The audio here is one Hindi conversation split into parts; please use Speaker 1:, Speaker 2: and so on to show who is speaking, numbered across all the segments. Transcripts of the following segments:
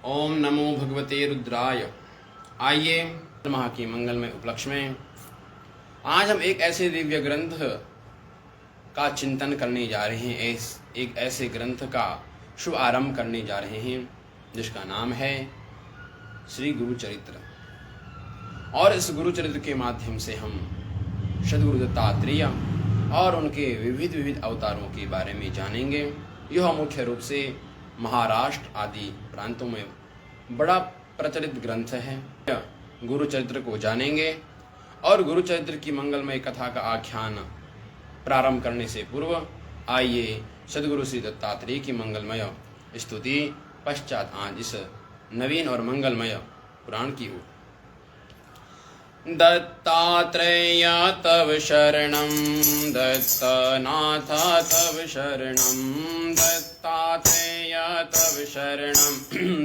Speaker 1: ओम नमो भगवते रुद्राय। आइए माह की मंगलमय उपलक्ष्य में आज हम एक ऐसे दिव्य ग्रंथ का चिंतन करने जा रहे हैं। एक ऐसे ग्रंथ का शुभ आरंभ करने जा रहे हैं जिसका नाम है श्री गुरु चरित्र। और इस गुरु चरित्र के माध्यम से हम सद्गुरु दत्तात्रेय और उनके विविध अवतारों के बारे में जानेंगे। यह मुख्य रूप से महाराष्ट्र आदि प्रांतों में बड़ा प्रचलित ग्रंथ है। गुरु चरित्र को जानेंगे और गुरु चरित्र की मंगलमय कथा का आख्यान प्रारंभ करने से पूर्व आइए सद्गुरु श्री दत्तात्रेय की मंगलमय स्तुति पश्चात आज इस नवीन और मंगलमय पुराण की ओर। दत्तात्रेय तव शरणं दत्तनाथ तव शरणं दत्तात्रेय तव शरणं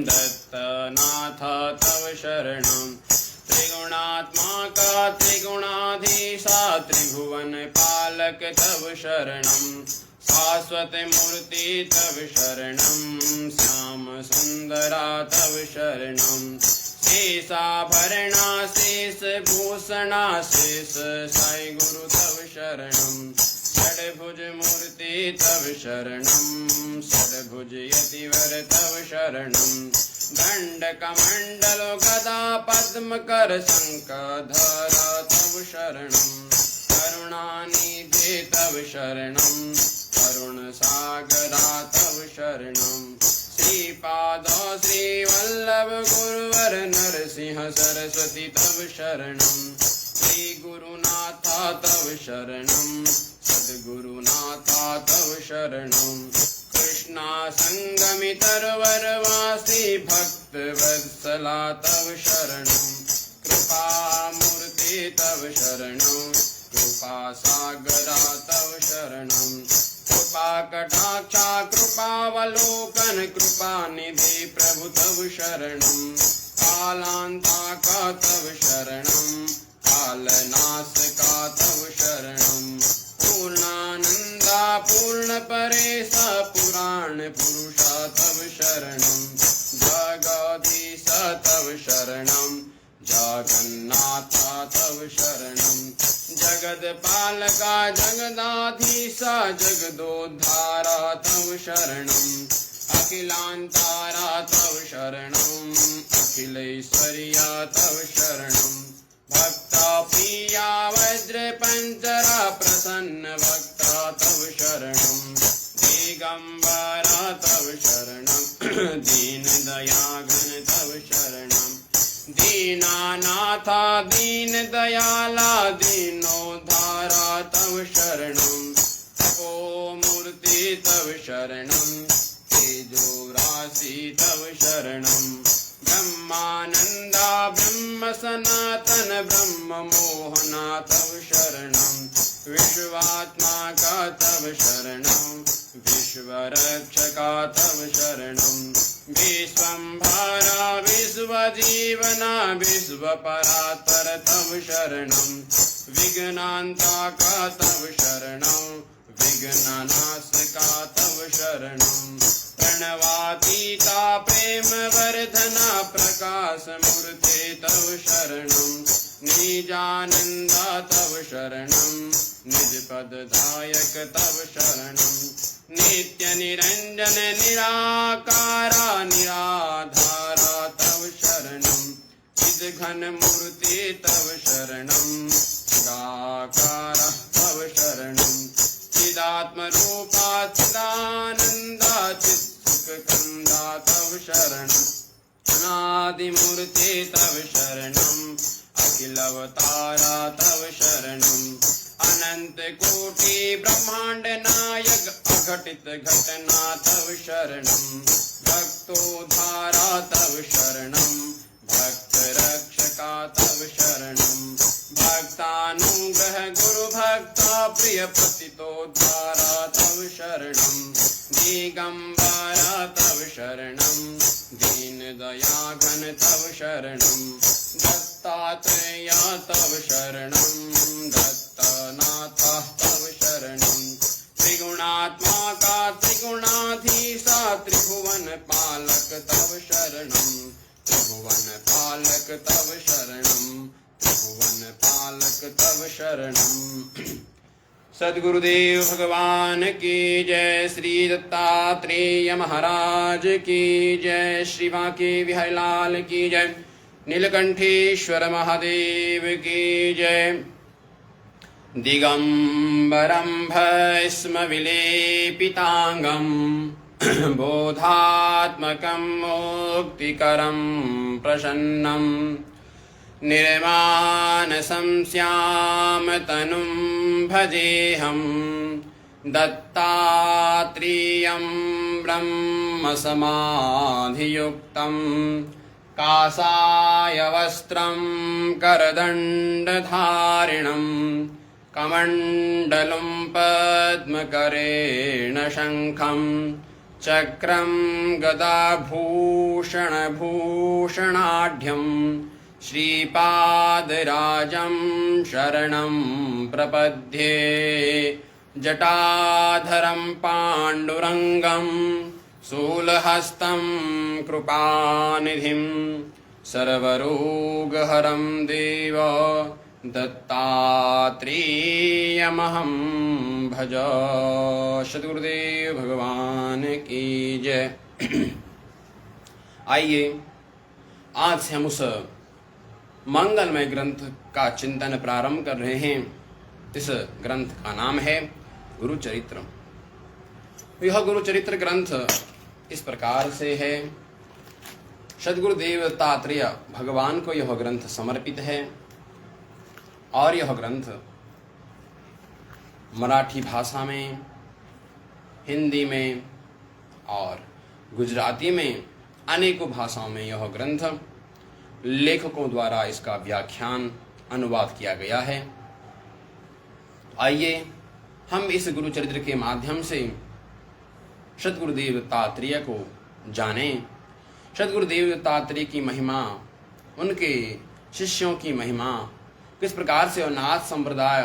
Speaker 1: दत्तनाथ तव शरणं त्रिगुणात्मका त्रिगुणाधीशा त्रिभुवन पालक तव शरणं शाश्वत मूर्ति तव शरणं श्याम सुंदरा तव शरणं शेषाभरणा शेष भूषणा शेष साई गुरु तव शरणं षड्भुज मूर्ति तव शरणं षड्भुज यतिवर तव शरणं दंडकमंडल गदा पद्मकर शंखधर तव शरणं करुणानिधि तव शरणं करुण सागरा तव शरणं श्रीपाद श्रीवल्लभ गुरुवर नरसिंह सरस्वती तव शरणं श्री गुरुनाथ तव शरणं सद्गुरुनाथ तव शरणं कृष्णा संगमि तरवरवासी भक्त वत्सला तव शरणं कृपा मूर्ति तव शरणं कृपा सागरा तव शरणं कृपा कटाक्षा कृपावलोकन कृपा निधि प्रभु तव शरणं कालांताका तव शरणं कालनाशका तव शरणं पूर्णानंदा पूर्ण परेशा पुराण पुरुषा तव शरणं जगदीश तव शरणं जगन्नाथ तव शरणं जगदपालका जगदाधीशा जगदोद्धारा तव शरणं अखिलांतारा तव शरणं अखिलेश्वर्या तव शरणं भक्ता प्रिया वज्र पंचरा प्रसन्न भक्ता तव शरणं दिगंबरा तव शरणं दीन दयाघन तव शरणं दीनानाथा दीन दयाला दीनोद्धारा तव शरणं तपो मूर्ति तव शरणं तेजो राशि तव शरणं ब्रह्मानंदा ब्रह्म सनातन ब्रह्म मोहना तव शरणं विश्वात्मा तव शरणं विश्वरक्षका तव शरणं विश्वंभरा विश्वजीवना विश्वपरात्पर तव शरणं विघ्नांताका तव शरणं विघ्ननाशका तव शरणं प्रणवातीता प्रेम वर्धना प्रकाश मूर्ते तव शरणं निजानंदा तव शरणं निजपददायक तव शरणं नित्य निरंजन निराकारा निराधारा तव शरणं चिद्घन मूर्ति तव शरणं चिदाकारा तव शरणं चिदात्मरूपा चिदानंदा चित्सुखकंदा तव शरणं अनादिमूर्ति तव शरणं अखिलवतारा तव शरणं अनंत कोटि ब्रह्मांड नायक अघटित घटना तव शरणं भक्तोद्धारा तव शरणं भक्त रक्षका तव शरणं भक्तानुग्रह गुरु भक्ता प्रिय पतितोद्धारा तव शरणं दिगंबरा तव शरणं दीन दयाघन तव शरणं दत्तात्रेय तव शरणं दत्तनाथ तव शरणं त्रिगुणात्मका त्रिगुणाधीशा त्रिभुवन पालक तव शरणं, त्रिभुवन पालक तव शरणं, त्रिभुवन पालक तव शरणं। सद्गुरुदेव भगवान की जय, श्री दत्तात्रेय महाराज की जय, श्री बांके बिहारी लाल की जय, नीलकंठेश्वर महादेव की जय। दिगंबरं भस्म विलेपितांगं, बोधात्मकं मुक्तिकरं प्रसन्नं, निर्मानसं श्यामतनुं भजेऽहं, दत्तात्रेयं ब्रह्मसमाधियुक्तं, काषायवस्त्रं करदण्डधारिणं, कमण्डलुं पद्मकरेण शङ्खं, चक्रं गदाभूषणभूषणाढ्यं, श्रीपादराजं शरणं प्रपद्ये। जटाधरं पाण्डुरङ्गं, शूलहस्तं कृपानिधिं, सर्वरोगहरं देव दत्तात्रेयमहं भज। सद्गुरुदेव भगवान की जय। आइए आज से हम उस मंगलमय ग्रंथ का चिंतन प्रारंभ कर रहे हैं। इस ग्रंथ का नाम है गुरु चरित्र। यह गुरु चरित्र ग्रंथ इस प्रकार से है। सद्गुरुदेव दत्तात्रेय भगवान को यह ग्रंथ समर्पित है और यह ग्रंथ मराठी भाषा में, हिंदी में और गुजराती में अनेकों भाषाओं में यह ग्रंथ लेखकों द्वारा इसका व्याख्यान अनुवाद किया गया है। आइए हम इस गुरु चरित्र के माध्यम से सद्गुरुदेव दत्तात्रेय को जानें। सद्गुरुदेव दत्तात्रेय की महिमा, उनके शिष्यों की महिमा, किस प्रकार से नाथ संप्रदाय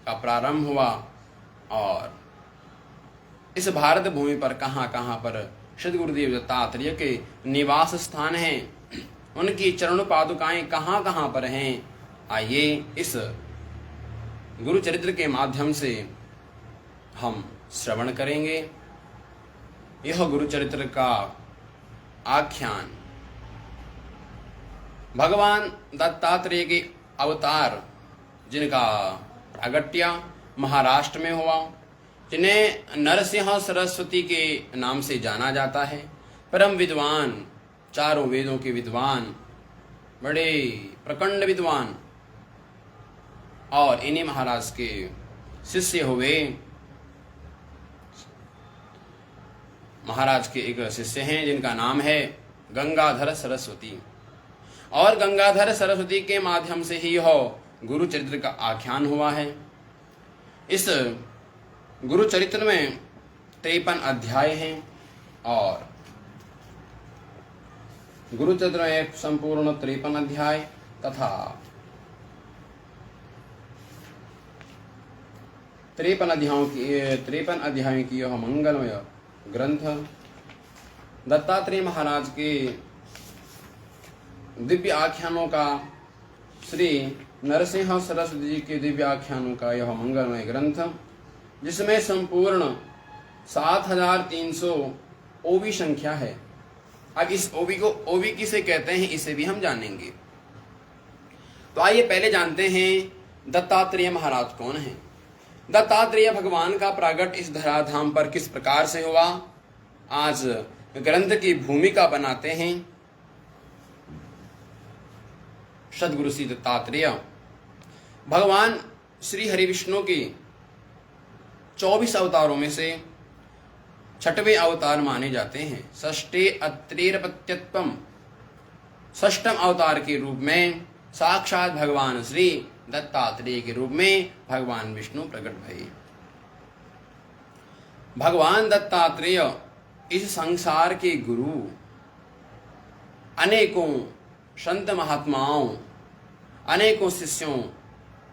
Speaker 1: का प्रारंभ हुआ और इस भारत भूमि पर कहाँ कहाँ पर सद्गुरुदेव दत्तात्रेय के निवास स्थान हैं, उनकी चरण पादुकाएं कहाँ कहाँ पर हैं। आइए इस गुरु चरित्र के माध्यम से हम श्रवण करेंगे। यह गुरु चरित्र का आख्यान भगवान दत्तात्रेय के अवतार, जिनका प्रागट्य महाराष्ट्र में हुआ, जिन्हें नरसिंह सरस्वती के नाम से जाना जाता है, परम विद्वान, चारों वेदों के विद्वान, बड़े प्रकांड विद्वान, और इन्हीं महाराज के शिष्य हुए। महाराज के एक शिष्य हैं जिनका नाम है गंगाधर सरस्वती, और गंगाधर सरस्वती के माध्यम से ही यह गुरु चरित्र का आख्यान हुआ है। इस गुरु चरित्र में 53 अध्याय हैं और गुरु चरित्र में संपूर्ण 53 अध्याय तथा 53 अध्यायों की यह मंगलमय ग्रंथ दत्तात्रेय महाराज के दिव्य आख्यानों का, श्री नरसिंह सरस्वती जी के दिव्य आख्यानों का यह मंगलमय ग्रंथ, जिसमें संपूर्ण 7300 ओवी संख्या है। अब इस ओवी को ओवी किसे कहते हैं, इसे भी हम जानेंगे। तो आइए पहले जानते हैं दत्तात्रेय महाराज कौन हैं। दत्तात्रेय भगवान का प्रागट इस धराधाम पर किस प्रकार से हुआ, आज ग्रंथ की भूमिका बनाते हैं। सद्गुरु श्री दत्तात्रेय भगवान श्री हरि विष्णु के 24 अवतारों में से 6वें अवतार माने जाते हैं। षष्ठे अत्रेरपत्यत्वम, 6ठम अवतार के रूप में साक्षात भगवान श्री दत्तात्रेय के रूप में भगवान विष्णु प्रकट भये। भगवान दत्तात्रेय इस संसार के गुरु, अनेकों संत महात्माओं, अनेकों शिष्यों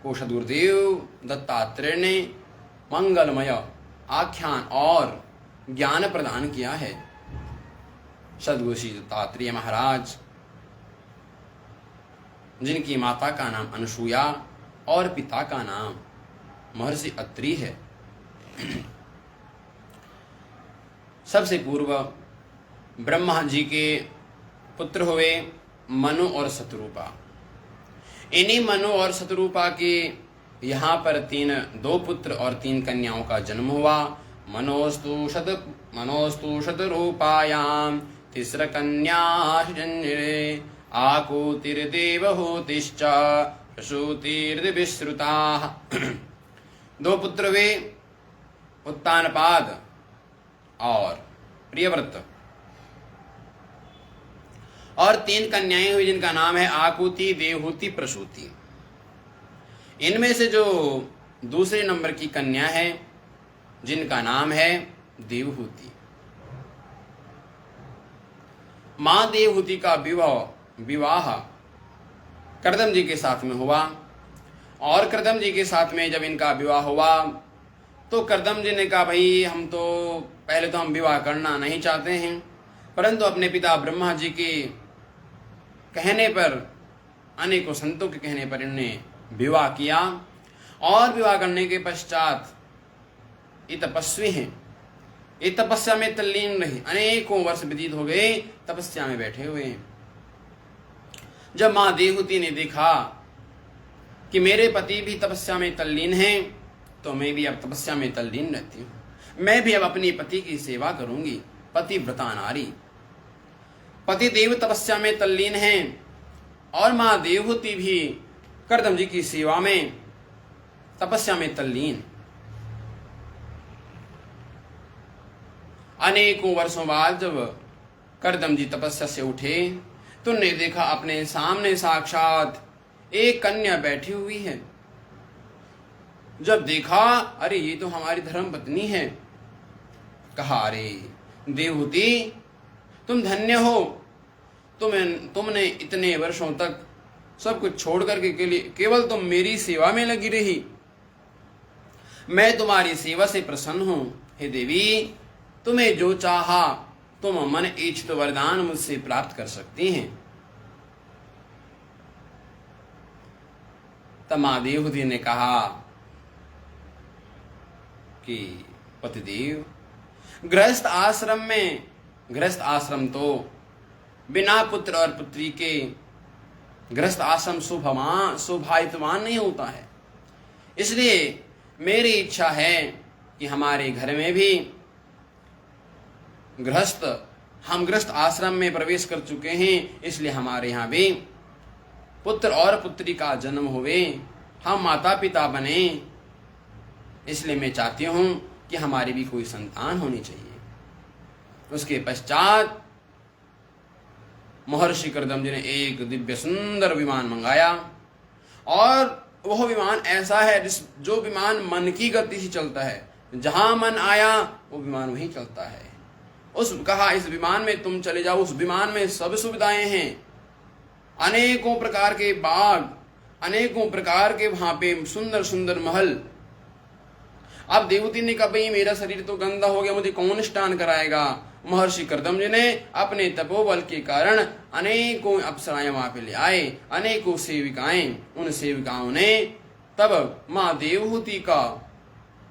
Speaker 1: को सद्गुरुदेव दत्तात्रेय ने मंगलमय आख्यान और ज्ञान प्रदान किया है। सद्गुरु श्री दत्तात्रेय महाराज, जिनकी माता का नाम अनुसूया और पिता का नाम महर्षि अत्रि है। सबसे पूर्व ब्रह्मा जी के पुत्र हुए मनु और शतरूपा। इन्हीं मनु और शतरूपा के यहाँ पर दो पुत्र और 3 कन्याओं का जन्म हुआ। मनोस्तु शतरूपायां तिस्र कन्या जन्यरे आकुतिर्देवहूतिश्च प्रसूतिर्विश्रुताः। 2 पुत्र वे उत्तानपाद और प्रियव्रत, और 3 कन्याएं हुई जिनका नाम है आकुति, देवहूति, प्रसूति। इनमें से जो दूसरे नंबर की कन्या है जिनका नाम है देवहूति, मां देवहूति का विवाह कर्दम जी के साथ में हुआ। और कर्दम जी के साथ में जब इनका विवाह हुआ तो कर्दम जी ने कहा, भाई हम तो पहले तो हम विवाह करना नहीं चाहते हैं, परंतु अपने पिता ब्रह्मा जी के कहने पर, अनेकों संतों के कहने पर इन्होंने विवाह किया। और विवाह करने के पश्चात ये तपस्वी हैं, ये तपस्या में तल्लीन रही। अनेकों वर्ष व्यतीत हो गए, तपस्या में बैठे हुए हैं। जब मां देवहूति ने देखा कि मेरे पति भी तपस्या में तल्लीन हैं, तो मैं भी अब तपस्या में तल्लीन रहती हूँ, मैं भी अब अपनी पति की सेवा करूंगी। पतिव्रता नारी, पति देव तपस्या में तल्लीन हैं और मां देवहूति भी कर्दम जी की सेवा में, तपस्या में तल्लीन। अनेकों वर्षों बाद जब कर्दम जी तपस्या से उठे तो उन्होंने देखा अपने सामने साक्षात एक कन्या बैठी हुई है। जब देखा, अरे ये तो हमारी धर्म पत्नी है। कहा, अरे देवहूति तुम धन्य हो, तुमने इतने वर्षों तक सब कुछ छोड़ करके केवल तुम मेरी सेवा में लगी रही। मैं तुम्हारी सेवा से प्रसन्न हूं। हे देवी, तुम्हें जो चाहा तुम मन इच्छित वरदान मुझसे प्राप्त कर सकती हैं। तब मां देवहूति ने कहा कि पतिदेव, गृहस्थ आश्रम तो बिना पुत्र और पुत्री के गृहस्थ आश्रम शोभायमान नहीं होता है। इसलिए मेरी इच्छा है कि हमारे घर में भी हम गृहस्थ आश्रम में प्रवेश कर चुके हैं, इसलिए हमारे यहाँ भी पुत्र और पुत्री का जन्म हुए, हम माता पिता बने। इसलिए मैं चाहती हूं कि हमारी भी कोई संतान होनी चाहिए। उसके पश्चात महर्षि कर्दम जी ने एक दिव्य सुंदर विमान मंगाया, और वह विमान ऐसा है जो विमान मन की गति से चलता है। जहां मन आया वो विमान वहीं चलता है। कहा इस विमान में तुम चले जाओ। उस विमान में सब सुविधाएं हैं, अनेकों प्रकार के बाग, अनेकों प्रकार के वहां पे सुंदर सुंदर महल। अब देवहूति ने कहा, भाई मेरा शरीर तो गंदा हो गया, मुझे कौन स्नान कराएगा। महर्षि कर्दम जी ने अपने तपोबल के कारण अनेकों अप्सराएं वहां पे ले आए, अनेकों सेविकाएं। उन सेविकाओं ने तब मां देवहूति का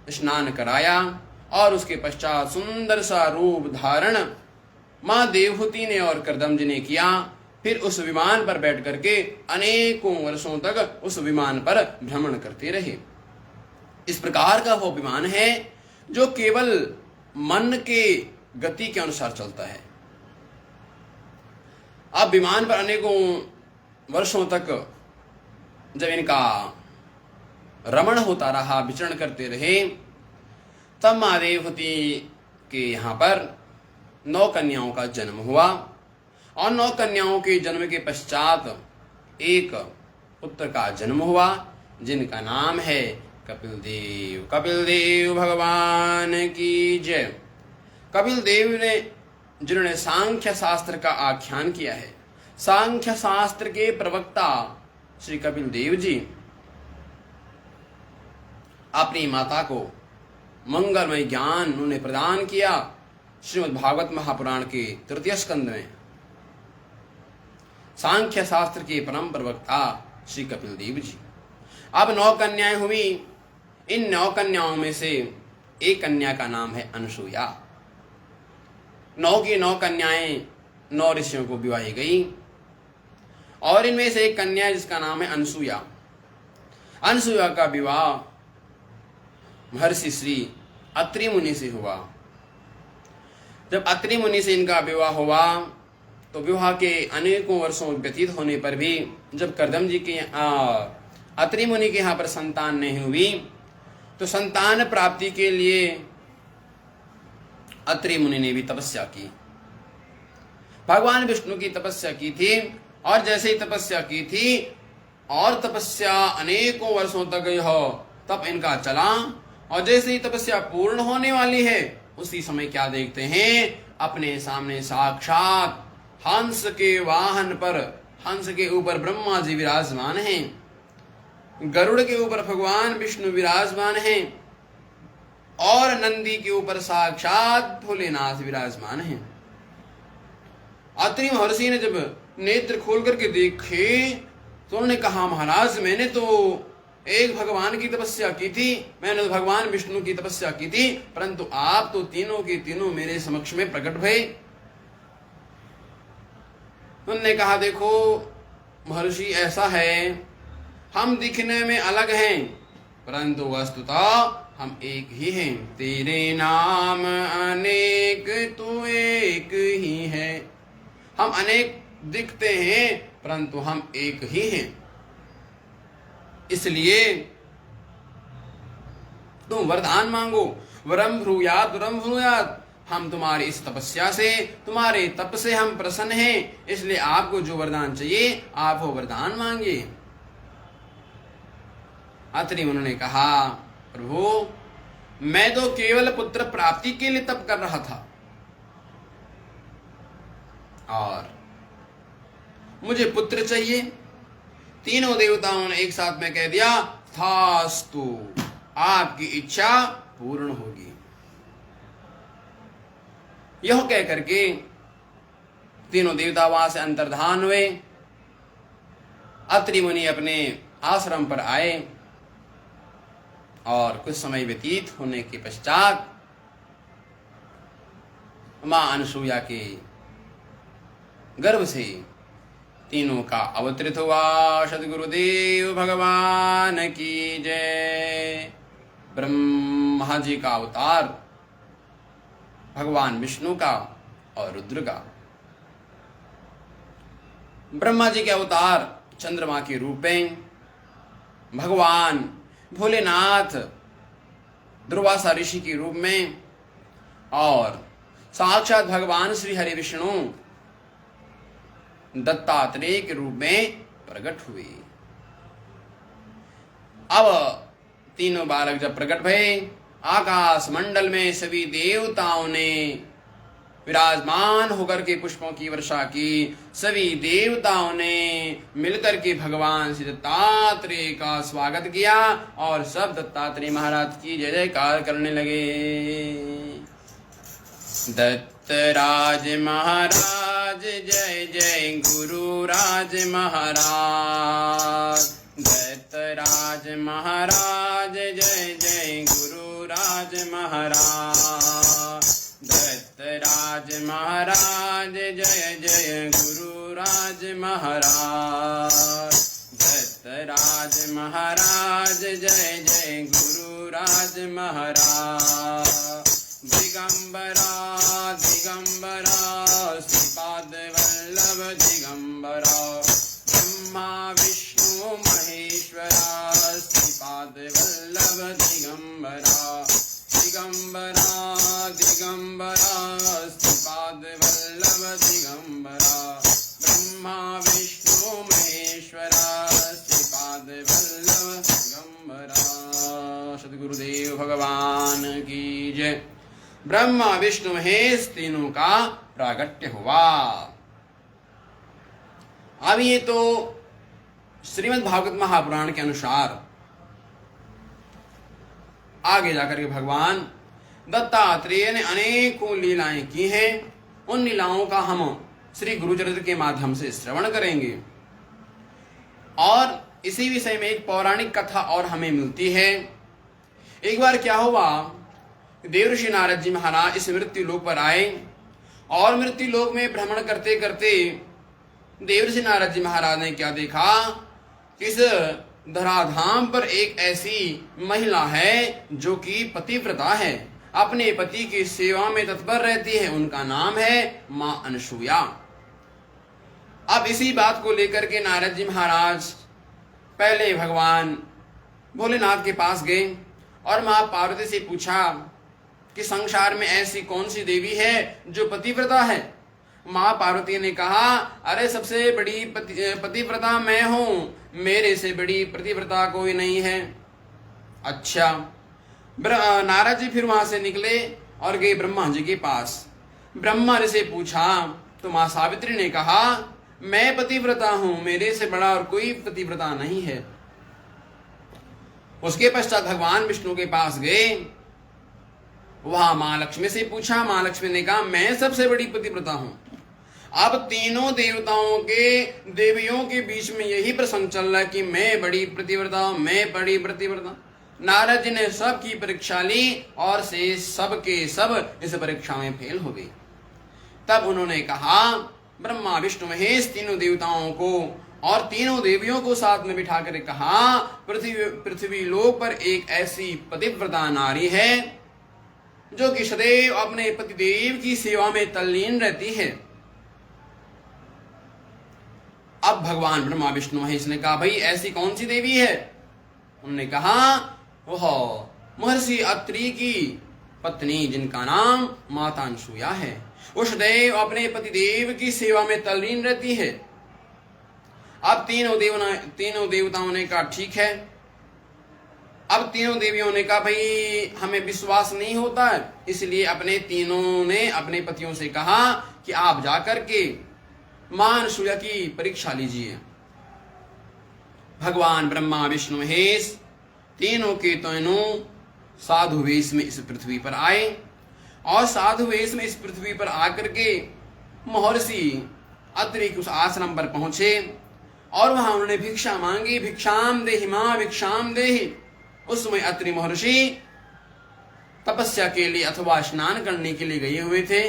Speaker 1: स्नान कराया, और उसके पश्चात सुंदर सा रूप धारण मां देवहूति ने और कर्दम जी ने किया। फिर उस विमान पर बैठ करके अनेकों वर्षों तक उस विमान पर भ्रमण करते रहे। इस प्रकार का वो विमान है जो केवल मन के गति के अनुसार चलता है। अब विमान पर अनेकों वर्षों तक जब इनका रमण होता रहा, विचरण करते रहे, तब मां देवहूति के यहाँ पर 9 कन्याओं का जन्म हुआ। और 9 कन्याओं के जन्म के पश्चात एक पुत्र का जन्म हुआ जिनका नाम है कपिल देव। कपिल देव भगवान की जय। कपिल देव ने जिन्होंने सांख्य शास्त्र का आख्यान किया है, सांख्य शास्त्र के प्रवक्ता श्री कपिल देव जी अपनी माता को मंगलमय ज्ञान उन्होंने प्रदान किया, श्रीमद् भागवत महापुराण के तृतीय स्कंद में सांख्य शास्त्र के परम प्रवक्ता श्री कपिल देव जी। अब 9 कन्याएं हुई। इन 9 कन्याओं में से एक कन्या का नाम है अनसुया। 9 की 9 कन्याएं 9 ऋषियों को विवाही गई और इनमें से एक कन्या जिसका नाम है अनसुया। अनसुया का विवाह महर्षि श्री अत्रि मुनि से हुआ। जब अत्रि मुनि से इनका विवाह हुआ तो विवाह के अनेकों वर्षों व्यतीत होने पर भी जब कर्दम जी के अत्रि मुनि के यहाँ पर संतान नहीं हुई तो संतान प्राप्ति के लिए अत्रि मुनि ने भी तपस्या की, भगवान विष्णु की तपस्या की थी। और जैसे ही तपस्या की थी और तपस्या अनेकों वर्षों तक यह तप इनका चला और जैसे ही तपस्या पूर्ण होने वाली है उसी समय क्या देखते हैं, अपने सामने साक्षात हंस के वाहन पर, हंस के ऊपर ब्रह्मा जी विराजमान हैं, गरुड़ के ऊपर भगवान विष्णु विराजमान हैं और नंदी के ऊपर साक्षात भोलेनाथ विराजमान हैं। अत्रि महर्षि ने जब नेत्र खोल करके देखे तो उन्होंने कहा, महाराज मैंने तो एक भगवान की तपस्या की थी, मैंने तो भगवान विष्णु की तपस्या की थी, परंतु आप तो तीनों के तीनों मेरे समक्ष में प्रकट भये। उन्होंने कहा, देखो महर्षि ऐसा है, हम दिखने में अलग हैं परंतु वस्तुतः हम एक ही हैं। तेरे नाम अनेक तू एक ही है। हम अनेक दिखते हैं परंतु हम एक ही हैं। इसलिए तुम वरदान मांगो, वरम भ्रूयात वरम भ्रूयात। हम तुम्हारी इस तपस्या से, तुम्हारे तप से हम प्रसन्न हैं, इसलिए आपको जो वरदान चाहिए आप वो वरदान मांगिए। अत्रि उन्होंने कहा, प्रभु मैं तो केवल पुत्र प्राप्ति के लिए तप कर रहा था और मुझे पुत्र चाहिए। तीनों देवताओं ने एक साथ में कह दिया, थास्तु, आपकी इच्छा पूर्ण होगी। यह कह करके तीनों देवता वहां से अंतर्धान हुए। अत्रि मुनि अपने आश्रम पर आए और कुछ समय व्यतीत होने के पश्चात मां अनसुया के गर्भ से तीनों का अवतरित हुआ। सद्गुरुदेव भगवान की जय। ब्रह्मा जी का अवतार, भगवान विष्णु का और रुद्र का। ब्रह्मा जी के अवतार चंद्रमा के रूप में, भगवान भोलेनाथ दुर्वासा ऋषि के रूप में और साक्षात भगवान श्री हरि विष्णु दत्तात्रेय के रूप में प्रकट हुए। अब तीनों बालक जब प्रकट भये, आकाश मंडल में सभी देवताओं ने विराजमान होकर के पुष्पों की वर्षा की। सभी देवताओं ने मिलकर के भगवान श्री दत्तात्रेय का स्वागत किया और सब दत्तात्रेय महाराज की जय जयकार करने लगे। दत्तराज महाराज जय जय, गुरुराज महाराज। दत्तराज महाराज जय जय, गुरुराज महाराज। दत्तराज महाराज जय जय, गुरुराज महाराज। दत्तराज महाराज जय जय, गुरुराज महाराज। दिगंबरा दिगंबरा श्रीपाद वल्लभ दिगंबरा, ब्रह्मा विष्णु महेश्वरा श्रीपाद वल्लभ दिगंबरा। दिगंबरा दिगंबरा श्रीपाद वल्लभ दिगंबरा, ब्रह्मा विष्णु महेश्वरा श्रीपाद वल्लभ दिगंबरा। सद्गुरुदेव भगवान की जय। ब्रह्मा विष्णु महेश तीनों का प्रागट्य हुआ। अब ये तो श्रीमद् भागवत महापुराण के अनुसार आगे जाकर के भगवान दत्तात्रेय ने अनेकों लीलाएं की हैं। उन लीलाओं का हम श्री गुरुचरित्र के माध्यम से श्रवण करेंगे। और इसी विषय में एक पौराणिक कथा और हमें मिलती है। एक बार क्या हुआ, देवर्षि नारद जी महाराज इस मृत्यु लोक पर आए और मृत्यु लोक में भ्रमण करते करते देवर्षि नारद जी महाराज ने क्या देखा, इस धराधाम पर एक ऐसी महिला है जो कि पतिव्रता है, अपने पति की सेवा में तत्पर रहती है। उनका नाम है मां अनसुया। अब इसी बात को लेकर के नारद जी महाराज पहले भगवान भोलेनाथ के पास गए और मां पार्वती से पूछा कि संसार में ऐसी कौन सी देवी है जो पतिव्रता है। मां पार्वती ने कहा, अरे सबसे बड़ी पतिव्रता मैं हूं, मेरे से बड़ी पतिव्रता कोई नहीं है। अच्छा, नारद जी फिर वहां से निकले और गए ब्रह्मा जी के पास। ब्रह्मा जी से पूछा तो मां सावित्री ने कहा, मैं पतिव्रता हूं, मेरे से बड़ा और कोई पतिव्रता नहीं है। उसके पश्चात भगवान विष्णु के पास गए, वहां मां लक्ष्मी से पूछा। मां लक्ष्मी ने कहा, मैं सबसे बड़ी पतिव्रता हूं। अब तीनों देवताओं के देवियों के बीच में यही प्रसंग चल रहा है कि मैं बड़ी पतिव्रता हूं, मैं बड़ी पतिव्रता। नारद जी ने सबकी परीक्षा ली और से सब के सब इस परीक्षा में फेल हो गए। तब उन्होंने कहा, ब्रह्मा विष्णु महेश तीनों देवताओं को और तीनों देवियों को साथ में बिठा कर कहा, पृथ्वी लोक पर एक ऐसी पतिव्रता नारी है जो कि सदैव अपने पतिदेव की सेवा में तल्लीन रहती है। अब भगवान ब्रह्मा विष्णु महेश ने कहा, भाई ऐसी कौन सी देवी है? उन्होंने कहा, वह महर्षि अत्रि की पत्नी जिनका नाम माता अनसुया है, वो सदैव अपने पतिदेव की सेवा में तल्लीन रहती है। अब तीनों देवताओं ने कहा, ठीक है। अब तीनों देवियों ने कहा, भाई हमें विश्वास नहीं होता है, इसलिए अपने तीनों ने अपने पतियों से कहा कि आप जाकर के मां अनसुया की परीक्षा लीजिए। भगवान ब्रह्मा विष्णु महेश तीनों के तीनों साधु वेश में इस पृथ्वी पर आए और साधु वेश में इस पृथ्वी पर आकर के महर्षि अत्रि के उस आश्रम पर पहुंचे और वहां उन्होंने भिक्षा मांगी। भिक्षाम देहि मां भिक्षाम देहि। उस समय अत्रि महर्षि तपस्या के लिए अथवा स्नान करने के लिए गए हुए थे।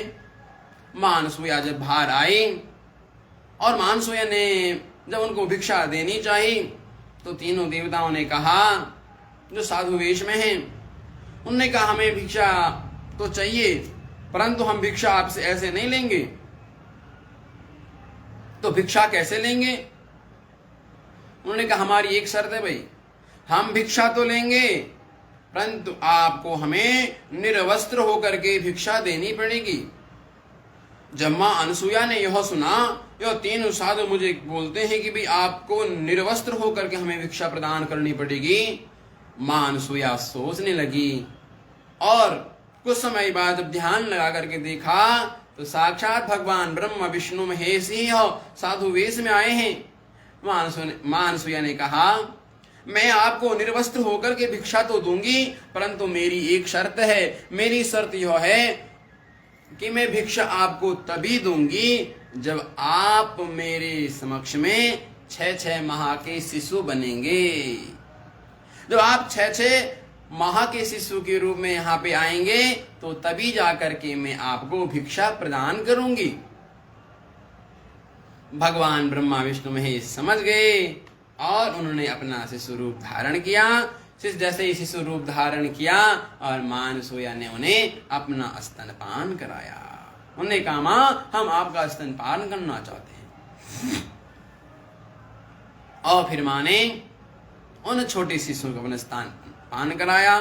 Speaker 1: मां अनसुया जब बाहर आई और मां अनसुया ने जब उनको भिक्षा देनी चाहिए तो तीनों देवताओं ने कहा, जो साधु वेश में हैं, उन्होंने कहा, हमें भिक्षा तो चाहिए परंतु हम भिक्षा आपसे ऐसे नहीं लेंगे। तो भिक्षा कैसे लेंगे? उन्होंने कहा, हमारी एक शर्त है भाई, हम भिक्षा तो लेंगे परंतु आपको हमें निर्वस्त्र होकर के भिक्षा देनी पड़ेगी। जब मां अनसुया ने यह सुना, यह तीनों साधु मुझे बोलते हैं कि भाई आपको निर्वस्त्र होकर के हमें भिक्षा प्रदान करनी पड़ेगी। मां अनसुया सोचने लगी और कुछ समय बाद जब ध्यान लगा करके देखा तो साक्षात भगवान ब्रह्मा विष्णु महेश ही साधु वेश में आए हैं। मां अनसुया ने कहा, मैं आपको निर्वस्त्र होकर के भिक्षा तो दूंगी परंतु मेरी एक शर्त है। मेरी शर्त यह है कि मैं भिक्षा आपको तभी दूंगी जब आप मेरे समक्ष में 6 माह के शिशु बनेंगे। जब आप 6 माह के शिशु के रूप में यहाँ पे आएंगे तो तभी जाकर के मैं आपको भिक्षा प्रदान करूंगी। भगवान ब्रह्मा विष्णु महेश समझ गए और उन्होंने अपना शिशु रूप धारण किया। जैसे ही शिशु रूप धारण किया और मां अनसुया ने उन्हें अपना स्तनपान कराया। उन्होंने कहा, मां हम आपका स्तनपान करना चाहते हैं। और फिर मां ने उन छोटे शिशु को अपना स्तनपान कराया।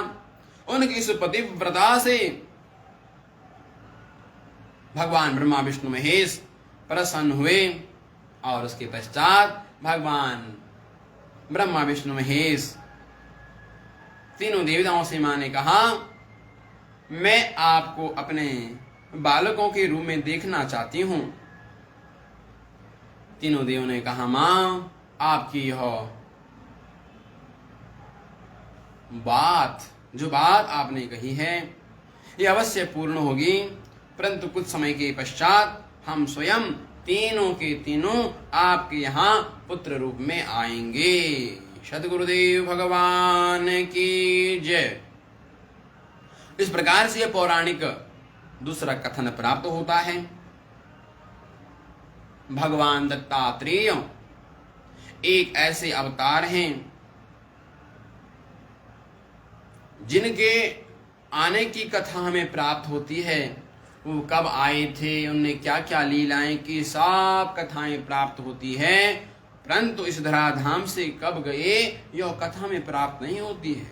Speaker 1: उनकी इस पतिव्रता से भगवान ब्रह्मा विष्णु महेश प्रसन्न हुए और उसके पश्चात भगवान ब्रह्मा विष्णु महेश तीनों देवताओं से मां ने कहा, मैं आपको अपने बालकों के रूप में देखना चाहती हूं। तीनों देवों ने कहा, मां आपकी यह बात, जो बात आपने कही है, ये अवश्य पूर्ण होगी, परंतु कुछ समय के पश्चात हम स्वयं तीनों के तीनों आपके यहाँ पुत्र रूप में आएंगे। सद्गुरुदेव भगवान की जय। इस प्रकार से यह पौराणिक दूसरा कथन प्राप्त होता है। भगवान दत्तात्रेय एक ऐसे अवतार हैं जिनके आने की कथा हमें प्राप्त होती है। वो कब आए थे, उनने क्या क्या लीलाएं की, सब कथाएं प्राप्त होती है, परंतु इस धराधाम से कब गए यह कथा में प्राप्त नहीं होती है।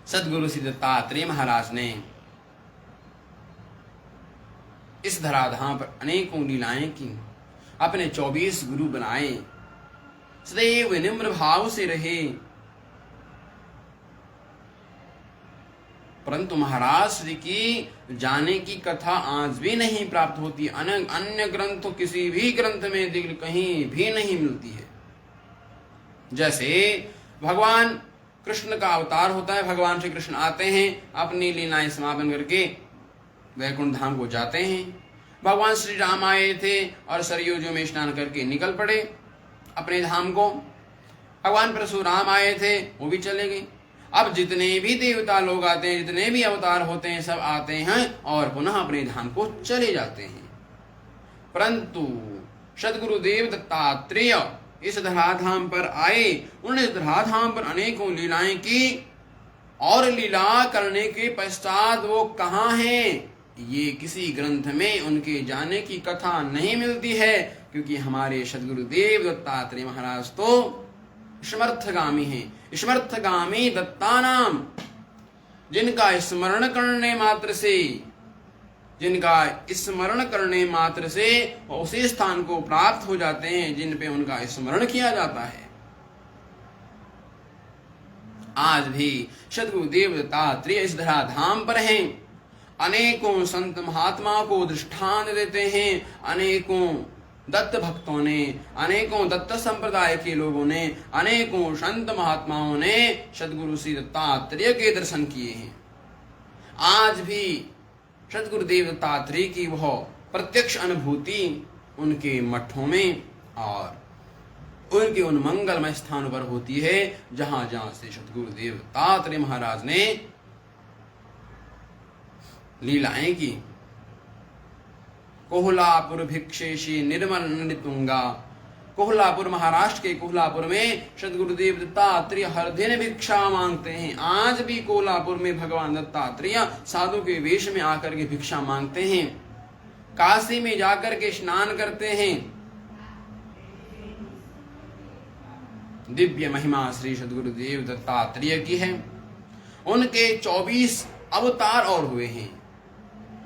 Speaker 1: सद्गुरु श्री दत्तात्रेय महाराज ने इस धराधाम पर अनेकों लीलाएं की, अपने 24 गुरु बनाए, सदैव निम्र भाव से रहे, परंतु महाराज श्री की जाने की कथा आज भी नहीं प्राप्त होती। अन्य ग्रंथों, किसी भी ग्रंथ में कहीं भी नहीं मिलती है। जैसे भगवान कृष्ण का अवतार होता है, भगवान श्री कृष्ण आते हैं, अपनी लीलाएं समापन करके वैकुंठ धाम को जाते हैं। भगवान श्री राम आए थे और सरयूजों में स्नान करके निकल पड़े अपने धाम को। भगवान परशुराम आए थे, वो भी चले गए। अब जितने भी देवता लोग आते हैं, जितने भी अवतार होते हैं, सब आते हैं और पुनः अपने धाम को चले जाते हैं। परंतु सद्गुरुदेव दत्तात्रेय इस धराधाम पर आए, उन्होंने इस धराधाम पर अनेकों लीलाएं की और लीला करने के पश्चात वो कहाँ हैं, ये किसी ग्रंथ में उनके जाने की कथा नहीं मिलती है, क्योंकि हमारे सद्गुरुदेव दत्तात्रेय महाराज तो स्मर्थगामी हैं। स्मर्थगामी दत्तानाम, जिनका स्मरण करने मात्र से उसी स्थान को प्राप्त हो जाते हैं जिन पे उनका स्मरण किया जाता है। आज भी सद्गुरुदेव दत्तात्रेय इस धराधाम पर हैं। अनेकों संत महात्माओं को दृष्टांत देते हैं। अनेकों दत्त भक्तों ने, अनेकों दत्त संप्रदाय के लोगों ने, अनेकों संत महात्माओं ने सद्गुरु श्री दत्तात्रेय के दर्शन किए हैं। आज भी सद्गुरुदेव दत्तात्रेय की वह प्रत्यक्ष अनुभूति उनके मठों में और उनके उन मंगलमय स्थानों पर होती है जहां जहां से सद्गुरुदेव दत्तात्रेय महाराज ने लीलाएं की। कोल्हापुर भिक्षेशी निर्मल नृतुंगा, कोल्हापुर, महाराष्ट्र के कोल्हापुर में सद्गुरुदेव दत्तात्रेय हर दिन भिक्षा मांगते हैं। आज भी कोल्हापुर में भगवान दत्तात्रेय साधु के वेश में आकर के भिक्षा मांगते हैं। काशी में जाकर के स्नान करते हैं। दिव्य महिमा श्री सद्गुरुदेव दत्तात्रेय की है। उनके 24 अवतार और हुए हैं।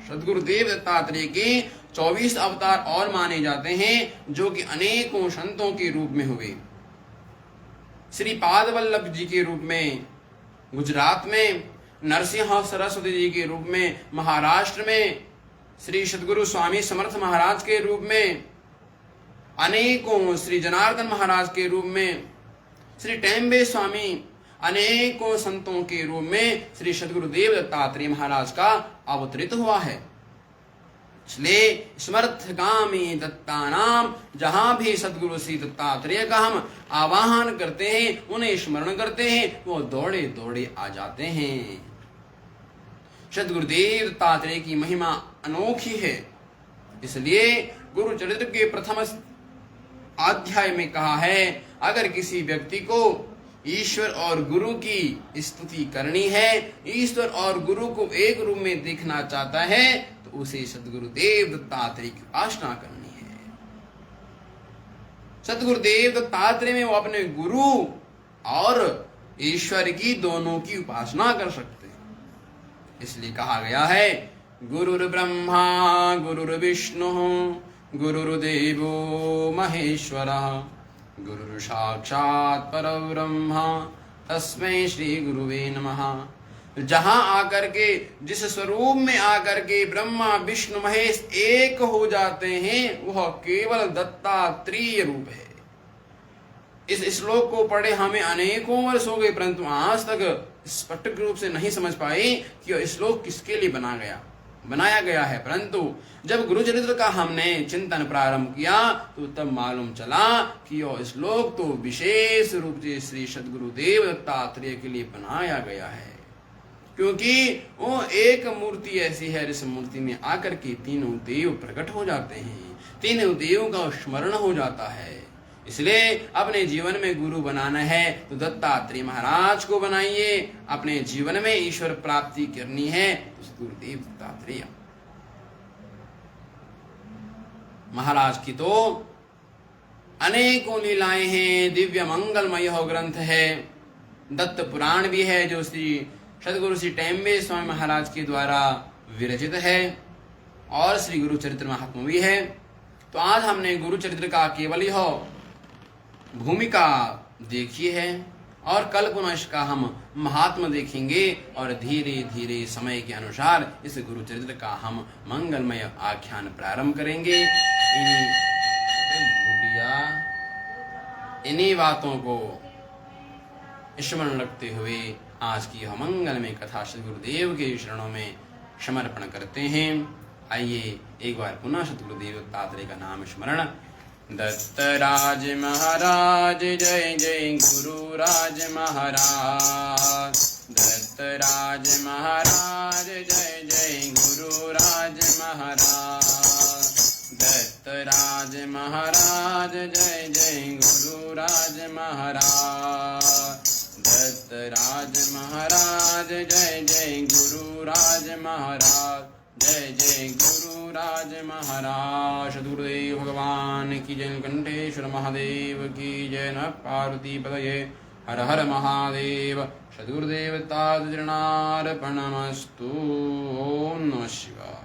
Speaker 1: सद्गुरुदेव दत्तात्रेय के 24 अवतार और माने जाते हैं, जो कि अनेकों संतों के रूप में हुए। श्री पाद वल्लभ जी के रूप में गुजरात में, नरसिंह सरस्वती जी के रूप में महाराष्ट्र में, श्री सद्गुरु स्वामी समर्थ महाराज के रूप में, अनेकों श्री जनार्दन महाराज के रूप में, श्री टेम्बे स्वामी, अनेकों संतों के रूप में श्री सद्गुरुदेव दत्तात्रेय महाराज का अवतरित हुआ है। इसलिए स्मर्थगामी दत्तानाम, जहां भी सद्गुरु श्री दत्तात्रेय का हम आवाहन करते हैं, उन्हें स्मरण करते हैं, वो दौड़े दौड़े आ जाते हैं। सद्गुरुदेव दत्तात्रेय की महिमा अनोखी है। इसलिए गुरु चरित्र के प्रथम अध्याय में कहा है, अगर किसी व्यक्ति को ईश्वर और गुरु की स्तुति करनी है, ईश्वर और गुरु को एक रूप में देखना चाहता है, तो उसे सद्गुरुदेव दत्तात्रेय की उपासना करनी है। सद्गुरुदेव दत्तात्रेय में वो अपने गुरु और ईश्वर की दोनों की उपासना कर सकते हैं। इसलिए कहा गया है, गुरुर् ब्रह्मा गुरुर्विष्णु गुरुर्देवो महेश्वरः गुरुर् साक्षात् परब्रह्म तस्मै श्री गुरुवे नमः। जहां आकर के, जिस स्वरूप में आकर के ब्रह्मा विष्णु महेश एक हो जाते हैं, वह केवल दत्तात्रेय रूप है। इस श्लोक को पढ़े हमें अनेकों वर्ष हो गए, परंतु आज तक स्पष्ट रूप से नहीं समझ पाए कि यह श्लोक किसके लिए बनाया गया है, परंतु जब गुरु चरित्र का हमने चिंतन प्रारंभ किया तो तब मालूम चला कि यह श्लोक तो विशेष रूप से श्री सद्गुरुदेव दत्तात्रेय के लिए बनाया गया है, क्योंकि वो एक मूर्ति ऐसी है जिस मूर्ति में आकर के तीनों देव प्रकट हो जाते हैं, तीनों देवों का स्मरण हो जाता है। इसलिए अपने जीवन में गुरु बनाना है तो दत्तात्रेय महाराज को बनाइए, अपने जीवन में ईश्वर प्राप्ति करनी है तो गुरुदेव दत्तात्रेय महाराज की तो अनेकों लीलाएं हैं, दिव्य मंगलमय ग्रंथ है, दत्त पुराण भी है जो श्री सदगुरु श्री टेम्बे स्वामी महाराज के द्वारा विरचित है, और श्री गुरु चरित्र महात्मा भी है। तो आज हमने गुरु चरित्र का केवल यह भूमिका देखी है, और कल पुनः इसका हम महात्मा देखेंगे, और धीरे धीरे समय के अनुसार इस गुरु चरित्र का हम मंगलमय आख्यान प्रारंभ करेंगे। इन्हीं बातों को स्मरण रखते हुए आज की यह मंगलमय कथा श्री गुरुदेव के चरणों में समर्पण करते हैं। आइए एक बार पुनः सद्गुरुदेव दत्तात्रेय का नाम स्मरण। दत्तराज महाराज जय जय गुरुराज महाराज, दत्तराज महाराज जय जय गुरुराज महाराज, दत्तराज महाराज जय जय गुरुराज महाराज, दत्तराज महाराज जय जय गुरुराज महाराज, जय जय गुरुराज महाराज। सद्गुरुदेव भगवान की जय, नीलकंठेश्वर महादेव की जय, नमः पार्वती पतये, हर हर महादेव। सद्गुरुदेव दत्तात्रेयार्पणमस्तु। ओम नमः शिवाय।